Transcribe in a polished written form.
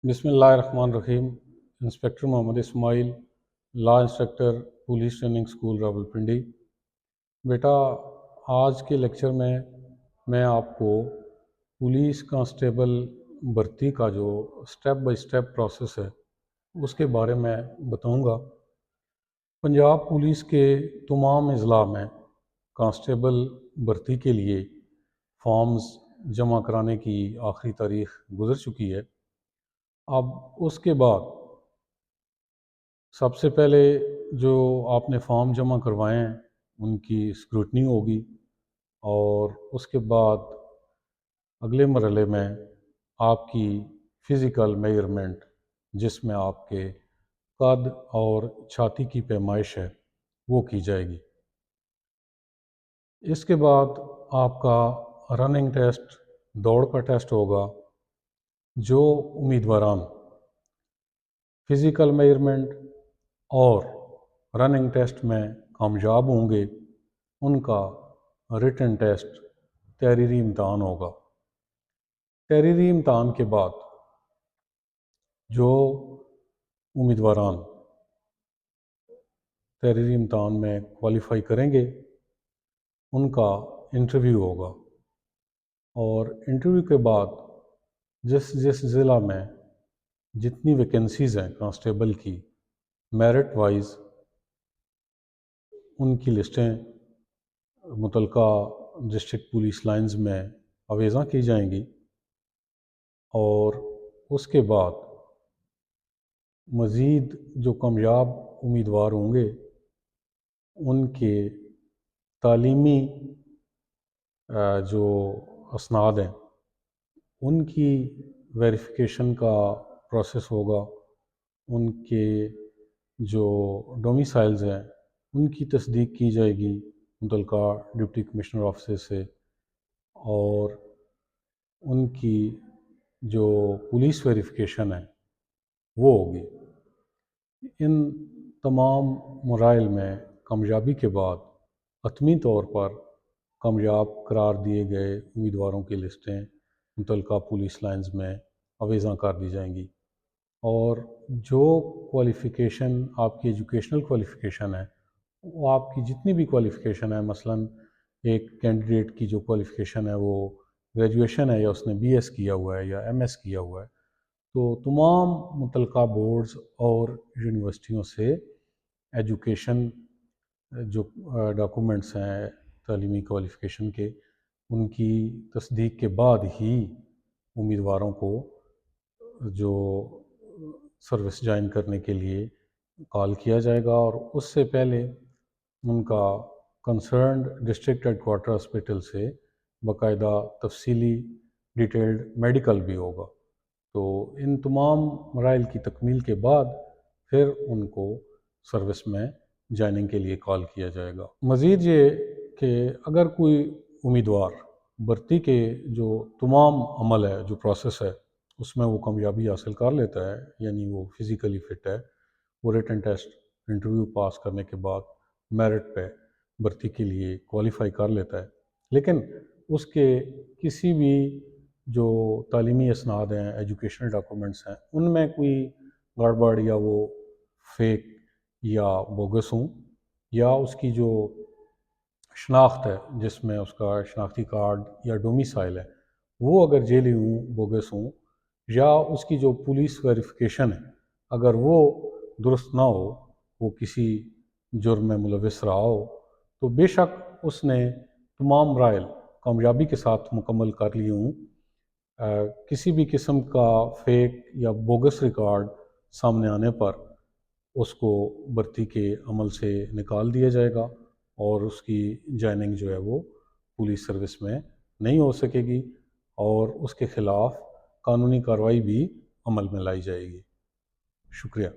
بسم اللہ الرحمن الرحیم۔ Inspector Muhammad Ismail, law instructor, police training school Rawalpindi. بیٹا، آج کے لیکچر میں آپ کو پولیس کانسٹیبل بھرتی کا جو سٹیپ بائی سٹیپ پروسیس ہے اس کے بارے میں بتاؤں گا۔ پنجاب پولیس کے تمام اضلاع میں کانسٹیبل بھرتی کے لیے فارمز جمع کرانے کی آخری تاریخ گزر چکی ہے۔ اب اس کے بعد سب سے پہلے جو آپ نے فارم جمع کروائے ہیں ان کی اسکروٹنی ہوگی، اور اس کے بعد اگلے مرحلے میں آپ کی فزیکل میجرمنٹ، جس میں آپ کے قد اور چھاتی کی پیمائش ہے وہ کی جائے گی۔ اس کے بعد آپ کا رننگ ٹیسٹ، دوڑ کا ٹیسٹ ہوگا۔ جو امیدواران فزیکل میجرمنٹ اور رننگ ٹیسٹ میں کامیاب ہوں گے ان کا ریٹن ٹیسٹ، تحریری امتحان ہوگا۔ تحریری امتحان کے بعد جو امیدواران تحریری امتحان میں کوالیفائی کریں گے ان کا انٹرویو ہوگا، اور انٹرویو کے بعد جس ضلع میں جتنی ویکنسیز ہیں کانسٹیبل کی میرٹ وائز، ان کی لسٹیں متعلقہ ڈسٹرکٹ پولیس لائنز میں آویزاں کی جائیں گی، اور اس کے بعد مزید جو کامیاب امیدوار ہوں گے ان کے تعلیمی جو اسناد ہیں ان کی ویریفیکیشن کا پروسیس ہوگا۔ ان کے جو ڈومیسائلز ہیں ان کی تصدیق کی جائے گی متعلقہ ڈپٹی کمشنر آفس سے، اور ان کی جو پولیس ویریفیکیشن ہے وہ ہوگی۔ ان تمام مراحل میں کامیابی کے بعد حتمی طور پر کامیاب قرار دیے گئے امیدواروں کی لسٹیں متعلقہ پولیس لائنز میں آویزاں کر دی جائیں گی، اور جو کوالیفیکیشن آپ کی ایجوکیشنل کوالیفیکیشن ہے وہ آپ کی جتنی بھی کوالیفیکیشن ہے، مثلاً ایک کینڈیڈیٹ کی جو کوالیفیکیشن ہے وہ گریجویشن ہے یا اس نے BS کیا ہوا ہے یا MS کیا ہوا ہے، تو تمام متعلقہ بورڈز اور یونیورسٹیوں سے ایجوکیشن جو ڈاکومنٹس ہیں تعلیمی کوالیفیکیشن کے، ان کی تصدیق کے بعد ہی امیدواروں کو جو سروس جوائن کرنے کے لیے کال کیا جائے گا، اور اس سے پہلے ان کا concerned district head quarter hospital سے باقاعدہ تفصیلی ڈیٹیلڈ میڈیکل بھی ہوگا۔ تو ان تمام مراحل کی تکمیل کے بعد پھر ان کو سروس میں جوائننگ کے لیے کال کیا جائے گا۔ مزید یہ کہ اگر کوئی امیدوار بھرتی کے جو تمام عمل ہے، جو پروسیس ہے، اس میں وہ کامیابی حاصل کر لیتا ہے، یعنی وہ فزیکلی فٹ ہے، وہ ریٹن ٹیسٹ انٹرویو پاس کرنے کے بعد میرٹ پہ بھرتی کے لیے کوالیفائی کر لیتا ہے، لیکن اس کے کسی بھی جو تعلیمی اسناد ہیں، ایجوکیشنل ڈاکومنٹس ہیں، ان میں کوئی گڑبڑ یا وہ فیک یا بوگس ہوں، یا اس کی جو شناخت ہے جس میں اس کا شناختی کارڈ یا ڈومیسائل ہے وہ اگر جعلی ہوں، بوگس ہوں، یا اس کی جو پولیس ویریفیکیشن ہے اگر وہ درست نہ ہو، وہ کسی جرم میں ملوث رہا ہو، تو بے شک اس نے تمام مراحل کامیابی کے ساتھ مکمل کر لیے ہوں، کسی بھی قسم کا فیک یا بوگس ریکارڈ سامنے آنے پر اس کو بھرتی کے عمل سے نکال دیا جائے گا، اور اس کی جوائننگ جو ہے وہ پولیس سروس میں نہیں ہو سکے گی، اور اس کے خلاف قانونی کارروائی بھی عمل میں لائی جائے گی۔ شکریہ۔